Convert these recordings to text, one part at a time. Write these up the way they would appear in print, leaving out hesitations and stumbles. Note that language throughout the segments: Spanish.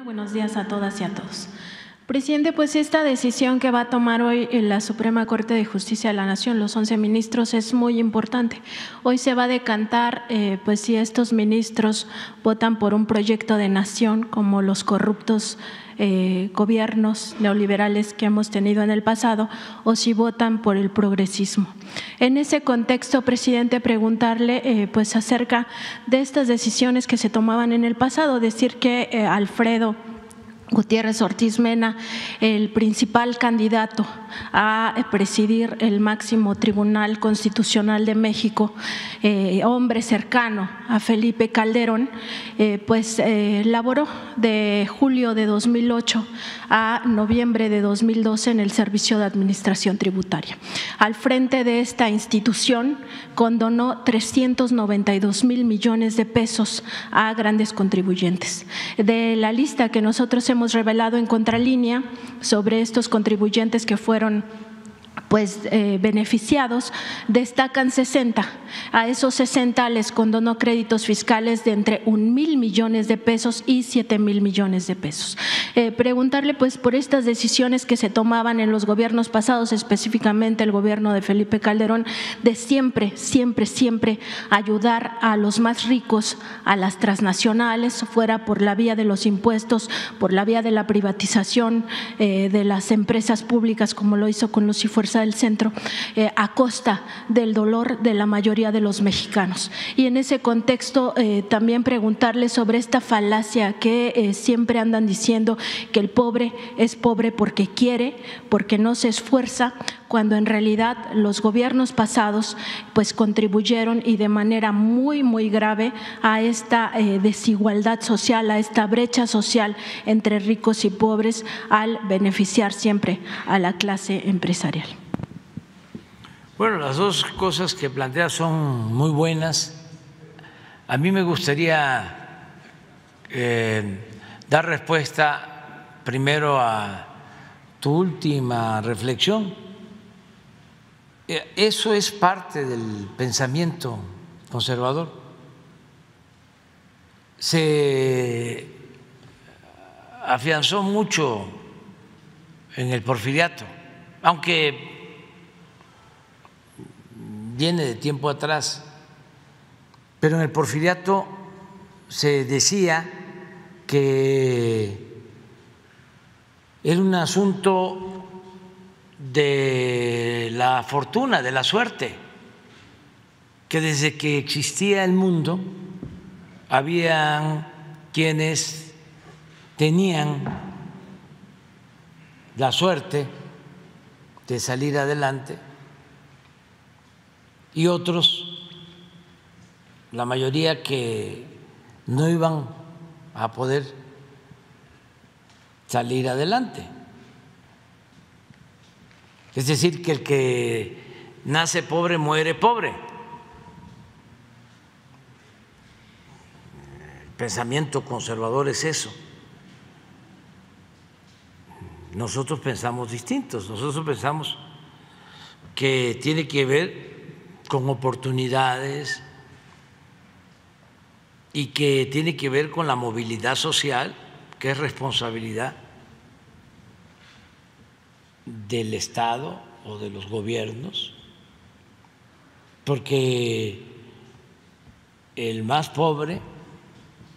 Buenos días a todas y a todos. Presidente, pues esta decisión que va a tomar hoy la Suprema Corte de Justicia de la Nación, los 11 ministros, es muy importante. Hoy se va a decantar pues si estos ministros votan por un proyecto de nación como los corruptos gobiernos neoliberales que hemos tenido en el pasado, o si votan por el progresismo. En ese contexto, presidente, preguntarle pues acerca de estas decisiones que se tomaban en el pasado, decir que Alfredo Gutiérrez Ortiz Mena, el principal candidato a presidir el máximo Tribunal Constitucional de México, hombre cercano a Felipe Calderón, pues laboró de julio de 2008 a noviembre de 2012 en el Servicio de Administración Tributaria. Al frente de esta institución condonó 392,000 millones de pesos a grandes contribuyentes. De la lista que nosotros hemos revelado en contralínea sobre estos contribuyentes que fueron beneficiados, destacan 60. A esos 60 les condonó créditos fiscales de entre 1,000 millones de pesos y 7,000 millones de pesos. Preguntarle pues por estas decisiones que se tomaban en los gobiernos pasados, específicamente el gobierno de Felipe Calderón, de siempre ayudar a los más ricos, a las transnacionales, fuera por la vía de los impuestos, por la vía de la privatización de las empresas públicas, como lo hizo con Luz y Fuerza del Centro, a costa del dolor de la mayoría de los mexicanos. Y en ese contexto también preguntarle sobre esta falacia que siempre andan diciendo, que el pobre es pobre porque quiere, porque no se esfuerza, cuando en realidad los gobiernos pasados pues contribuyeron y de manera muy grave a esta desigualdad social, a esta brecha social entre ricos y pobres, al beneficiar siempre a la clase empresarial. Bueno, las dos cosas que plantea son muy buenas. A mí me gustaría dar respuesta primero a tu última reflexión. Eso es parte del pensamiento conservador. Se afianzó mucho en el Porfiriato, aunque viene de tiempo atrás, pero en el Porfiriato se decía que era un asunto de la fortuna, de la suerte, que desde que existía el mundo habían quienes tenían la suerte de salir adelante y otros, la mayoría, que no iban a poder salir adelante. Es decir, que el que nace pobre muere pobre. El pensamiento conservador es eso. Nosotros pensamos distintos, nosotros pensamos que tiene que ver con oportunidades y que tiene que ver con la movilidad social, que es responsabilidad del Estado o de los gobiernos, porque el más pobre,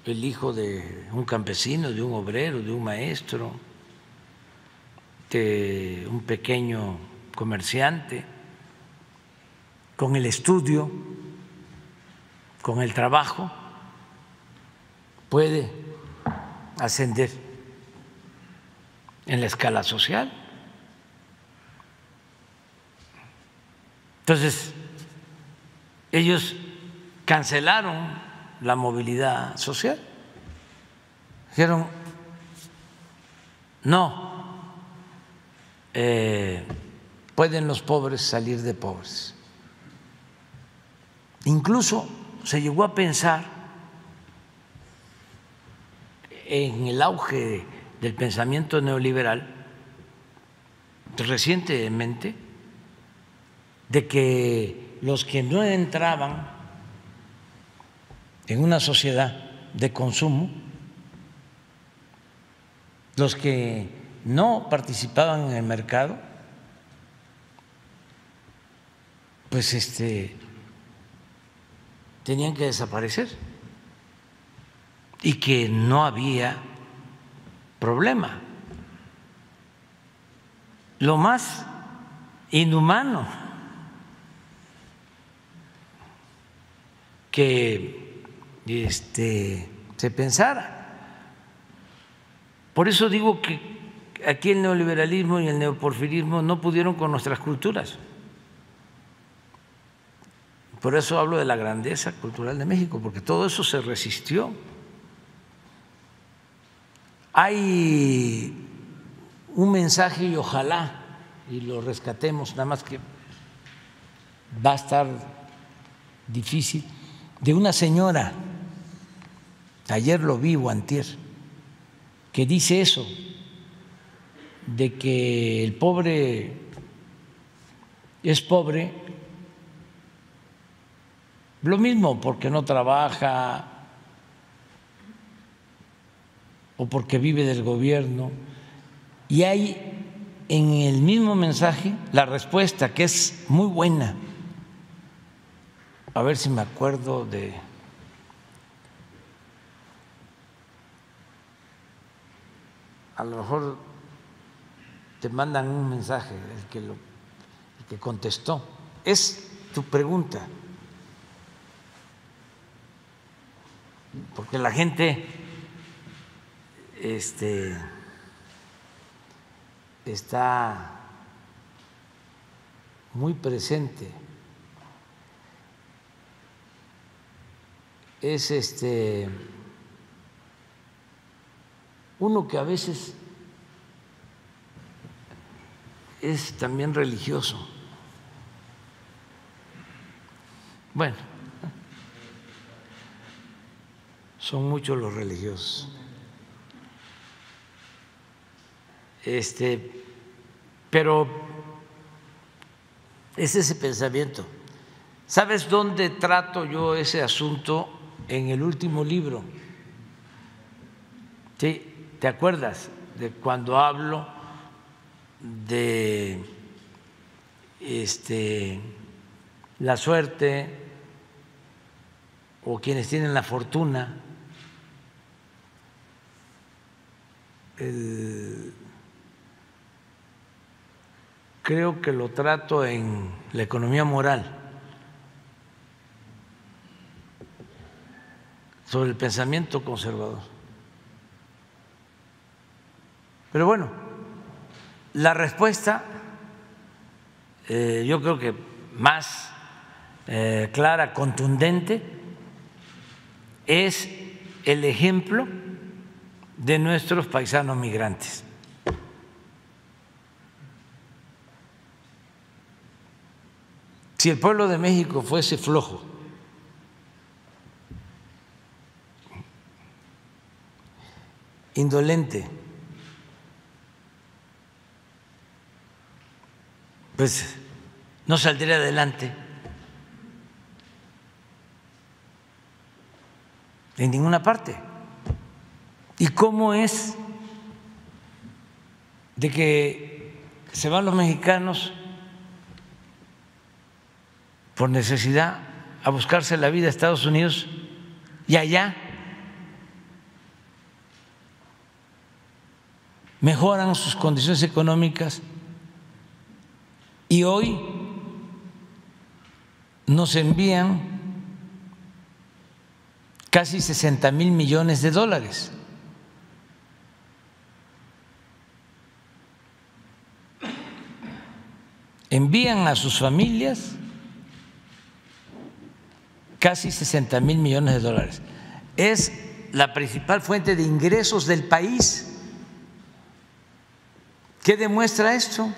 el hijo de un campesino, de un obrero, de un maestro, de un pequeño comerciante, con el estudio, con el trabajo, puede ascender en la escala social. Entonces, ellos cancelaron la movilidad social. Dijeron, no, pueden los pobres salir de pobres. Incluso se llegó a pensar, en el auge del pensamiento neoliberal recientemente, de que los que no entraban en una sociedad de consumo los que no participaban en el mercado, pues tenían que desaparecer y que no había problema. Lo más inhumano que se pensara. Por eso digo que aquí el neoliberalismo y el neoporfirismo no pudieron con nuestras culturas. Por eso hablo de la grandeza cultural de México, porque todo eso se resistió. Hay un mensaje, y ojalá y lo rescatemos, nada más que va a estar difícil, de una señora, ayer lo vi o antier, que dice eso, de que el pobre es pobre, lo mismo porque no trabaja o porque vive del gobierno, y hay en el mismo mensaje la respuesta, que es muy buena. A ver si me acuerdo de… A lo mejor te mandan un mensaje, el que contestó. Es tu pregunta, porque la gente está muy presente. Es uno que a veces es también religioso. Bueno, son muchos los religiosos. Pero es ese pensamiento. ¿Sabes dónde trato yo ese asunto? En el último libro. ¿Sí? ¿Te acuerdas de cuando hablo de la suerte o quienes tienen la fortuna? Creo que lo trato en la economía moral, sobre el pensamiento conservador. Pero bueno, la respuesta yo creo que más clara, contundente, es el ejemplo de nuestros paisanos migrantes. Si el pueblo de México fuese flojo, indolente, pues no saldría adelante en ninguna parte. ¿Y cómo es de que se van los mexicanos por necesidad a buscarse la vida a Estados Unidos y allá mejoran sus condiciones económicas y hoy nos envían casi 60,000 millones de dólares? Envían a sus familias casi 60,000 millones de dólares. Es la principal fuente de ingresos del país. ¿Qué demuestra esto?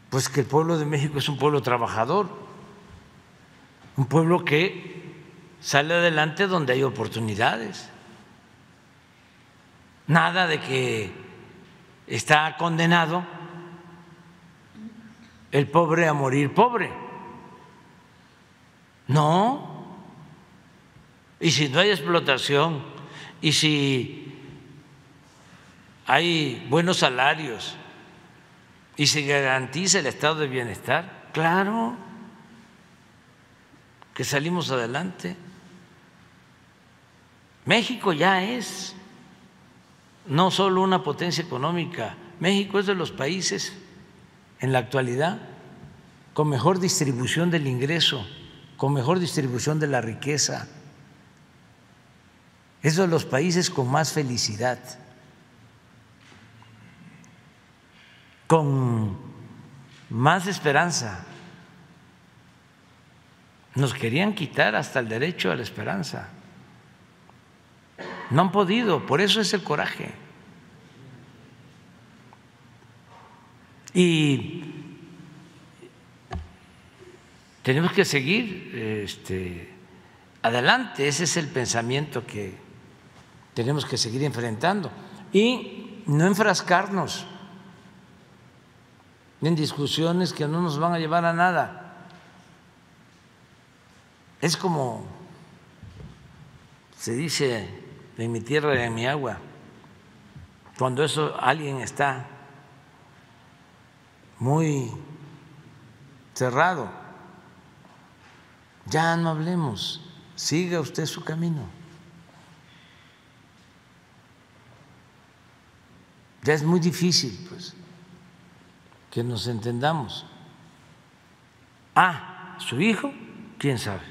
Pues que el pueblo de México es un pueblo trabajador, un pueblo que sale adelante donde hay oportunidades. Nada de que está condenado el pobre a morir pobre. No. Y si no hay explotación Y si hay buenos salarios y se garantiza el estado de bienestar, claro que salimos adelante. México ya es no solo una potencia económica, México es de los países en la actualidad con mejor distribución del ingreso, con mejor distribución de la riqueza, es de los países con más felicidad, con más esperanza. Nos querían quitar hasta el derecho a la esperanza. No han podido, por eso es el coraje. Y tenemos que seguir adelante, ese es el pensamiento que tenemos que seguir enfrentando y no enfrascarnos en discusiones que no nos van a llevar a nada. Es como se dice en mi tierra y en mi agua, cuando alguien está muy cerrado, ya no hablemos, siga usted su camino. Ya es muy difícil, pues, que nos entendamos. Su hijo, quién sabe.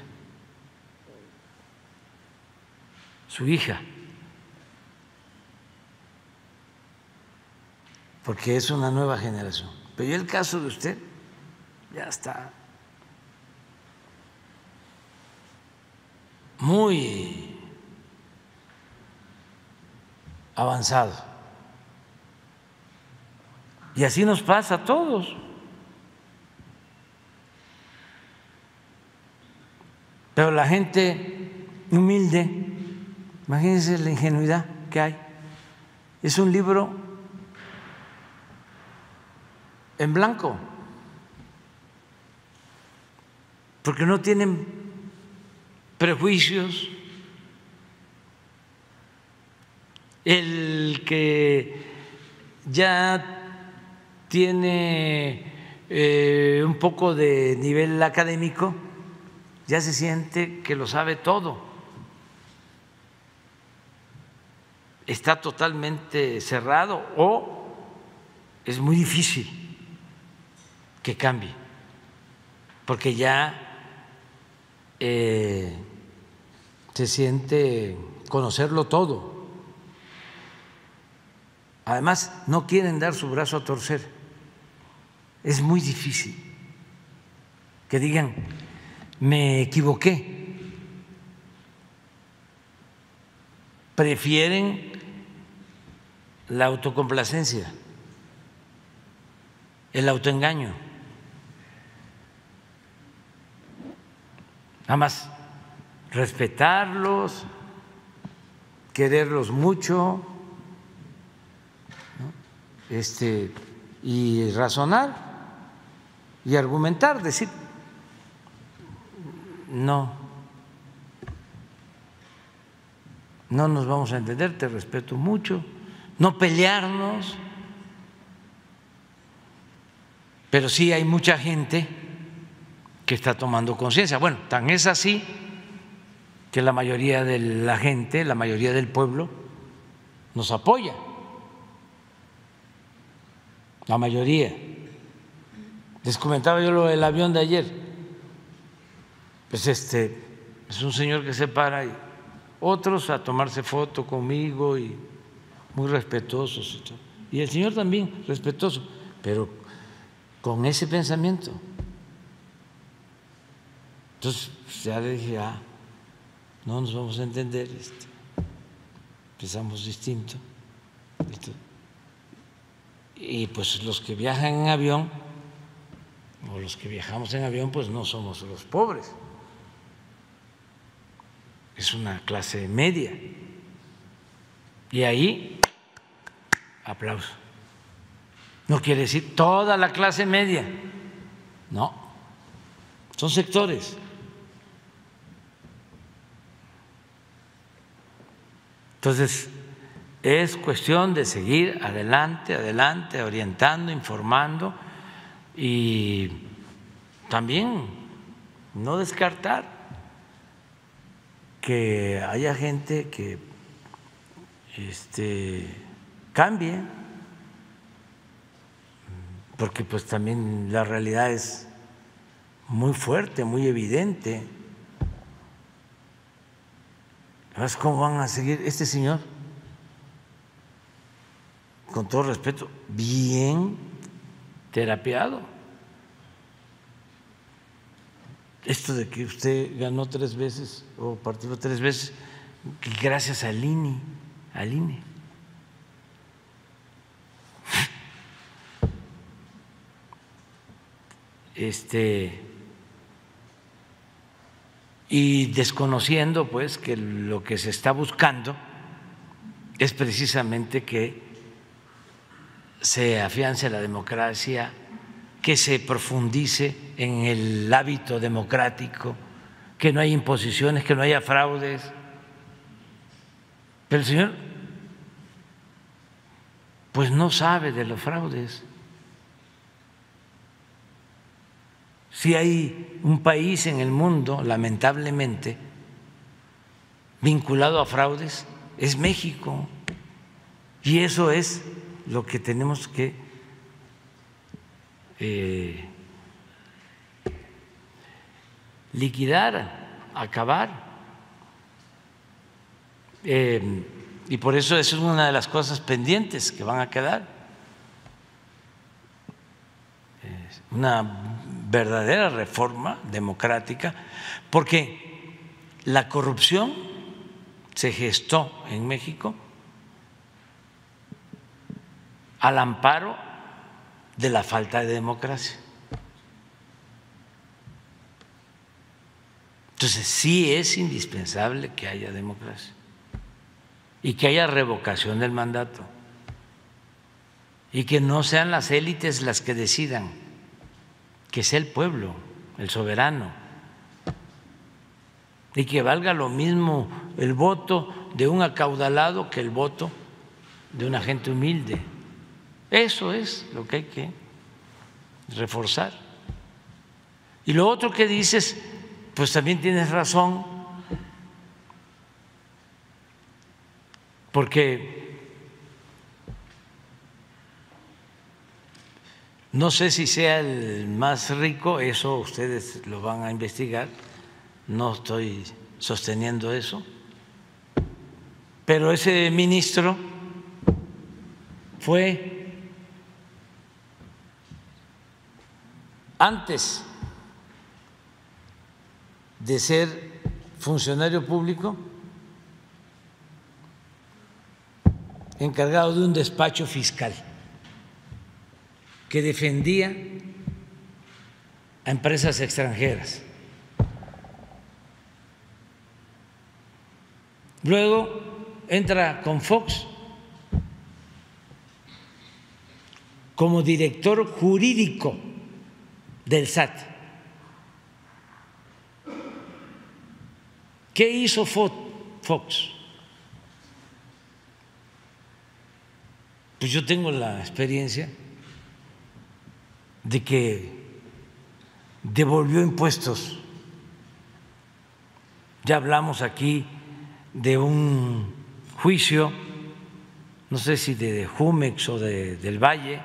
Su hija, porque es una nueva generación. Pero el caso de usted ya está muy avanzado. Y así nos pasa a todos. Pero la gente humilde, imagínense la ingenuidad que hay. Es un libro en blanco, porque no tienen prejuicios. El que ya tiene un poco de nivel académico, ya se siente que lo sabe todo. Está totalmente cerrado o es muy difícil que cambie, porque ya se siente conocerlo todo. Además, no quieren dar su brazo a torcer. Es muy difícil que digan, me equivoqué. Prefieren la autocomplacencia, el autoengaño. Nada más respetarlos, quererlos mucho, ¿no? Y razonar y argumentar, decir, no nos vamos a entender, te respeto mucho, no pelearnos, pero sí hay mucha gente que está tomando conciencia. Bueno, tan es así que la mayoría de la gente, la mayoría del pueblo nos apoya, la mayoría. Les comentaba yo lo del avión de ayer, pues es un señor que se para y otros a tomarse foto conmigo y muy respetuosos y el señor también respetuoso, pero con ese pensamiento. Entonces ya le dije, no nos vamos a entender, pensamos distinto. Y pues los que viajan en avión o los que viajamos en avión, pues no somos los pobres, es una clase media. Y ahí, aplauso. No quiere decir toda la clase media, no, son sectores. Entonces, es cuestión de seguir adelante, adelante, orientando, informando y también no descartar que haya gente que cambie, porque pues también la realidad es muy fuerte, muy evidente. ¿Sabes cómo van a seguir? Este señor, con todo respeto, bien terapiado. Esto de que usted ganó 3 veces o participó 3 veces, gracias al INE, al INE. Y desconociendo pues que lo que se está buscando es precisamente que se afiance la democracia, que se profundice en el hábito democrático, que no haya imposiciones, que no haya fraudes. Pero el señor pues no sabe de los fraudes. Si hay un país en el mundo, lamentablemente, vinculado a fraudes, es México. Y eso es lo que tenemos que liquidar, acabar. Y por eso es una de las cosas pendientes que van a quedar. Una verdadera reforma democrática, porque la corrupción se gestó en México al amparo de la falta de democracia. Entonces sí es indispensable que haya democracia y que haya revocación del mandato y que no sean las élites las que decidan, que sea el pueblo, el soberano, y que valga lo mismo el voto de un acaudalado que el voto de una gente humilde. Eso es lo que hay que reforzar. Y lo otro que dices, pues también tienes razón, porque no sé si sea el más rico, eso ustedes lo van a investigar, no estoy sosteniendo eso, pero ese ministro fue antes de ser funcionario público encargado de un despacho fiscal que defendía a empresas extranjeras. Luego entra con Fox como director jurídico del SAT. ¿Qué hizo Fox? Pues yo tengo la experiencia de que devolvió impuestos. Ya hablamos aquí de un juicio, no sé si de Jumex o del Valle,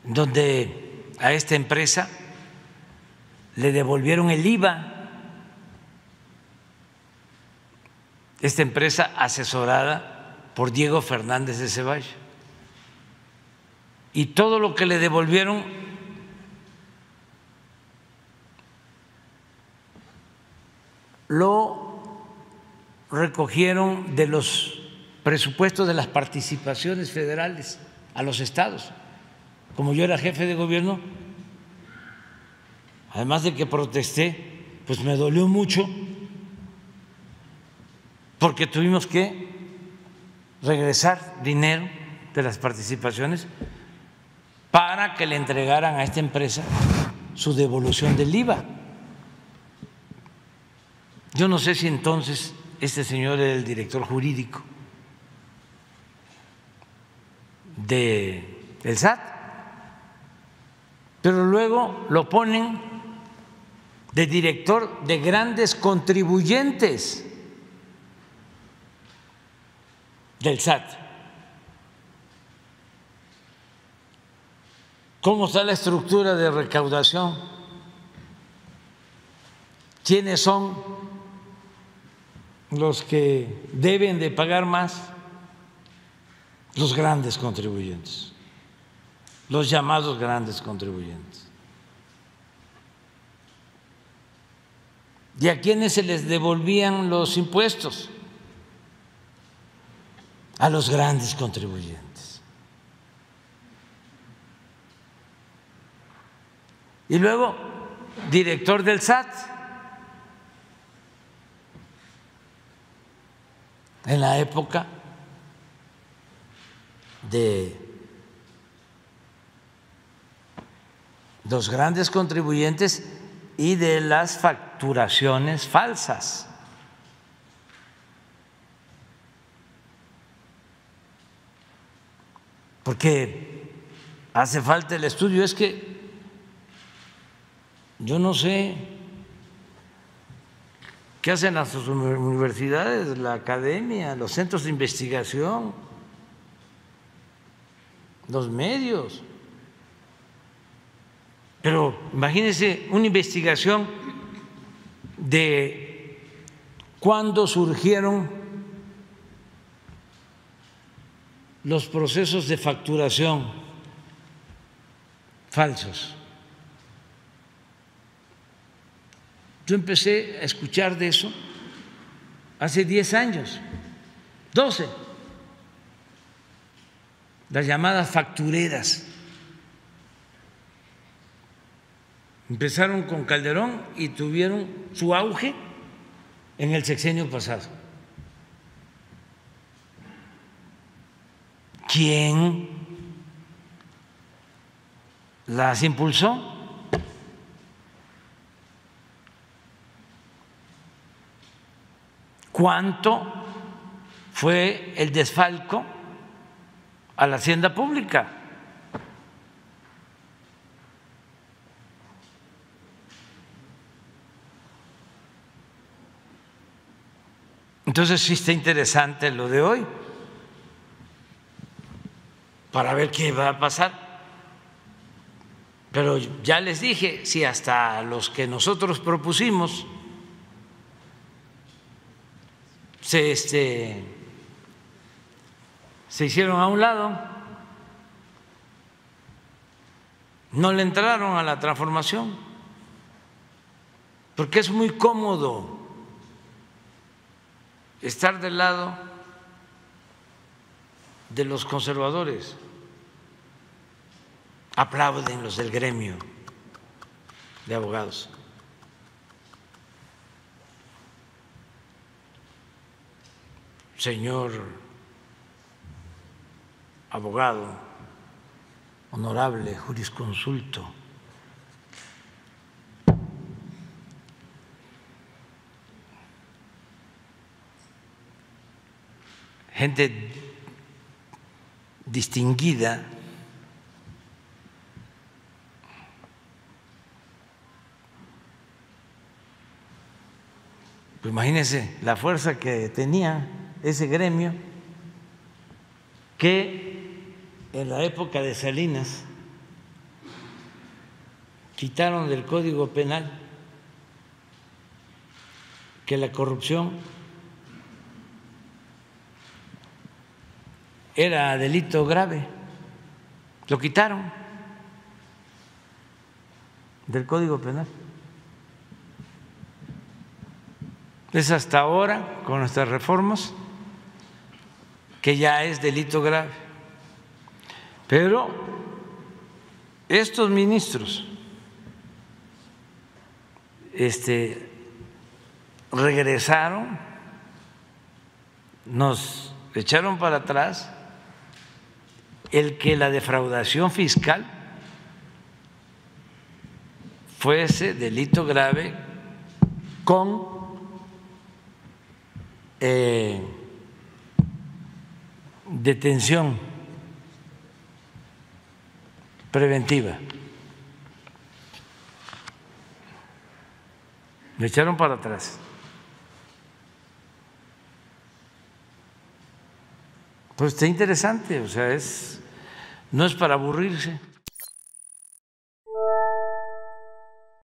donde a esta empresa le devolvieron el IVA. Esta empresa asesorada por Diego Fernández de Ceballos, y todo lo que le devolvieron lo recogieron de los presupuestos de las participaciones federales a los estados. Como yo era jefe de gobierno, además de que protesté, pues me dolió mucho, porque tuvimos que regresar dinero de las participaciones para que le entregaran a esta empresa su devolución del IVA. Yo no sé si entonces este señor era el director jurídico del SAT, pero luego lo ponen de director de grandes contribuyentes del SAT. ¿Cómo está la estructura de recaudación? ¿Quiénes son los que deben de pagar más? Los grandes contribuyentes, los llamados grandes contribuyentes. ¿Y a quiénes se les devolvían los impuestos? A los grandes contribuyentes. Y luego, director del SAT. En la época de los grandes contribuyentes y de las facturaciones falsas. Porque hace falta el estudio. Es que yo no sé qué hacen las universidades, la academia, los centros de investigación, los medios. Pero imagínense una investigación de cuándo surgieron los procesos de facturación falsos. Yo empecé a escuchar de eso hace 10 años, 12, las llamadas factureras. Empezaron con Calderón y tuvieron su auge en el sexenio pasado. ¿Quién las impulsó? ¿Cuánto fue el desfalco a la hacienda pública? Entonces sí está interesante lo de hoy para ver qué va a pasar. Pero ya les dije, si hasta los que nosotros propusimos se hicieron a un lado, no le entraron a la transformación, porque es muy cómodo estar del lado de los conservadores. Aplauden los del gremio de abogados. Señor abogado, honorable jurisconsulto, gente distinguida, pues imagínense la fuerza que tenía ese gremio, que en la época de Salinas quitaron del Código Penal que la corrupción era delito grave, lo quitaron del Código Penal. Es hasta ahora, con nuestras reformas, que ya es delito grave. Pero estos ministros regresaron, nos echaron para atrás el que la defraudación fiscal fuese delito grave con detención preventiva. Me echaron para atrás. Pues está interesante, o sea, no es para aburrirse.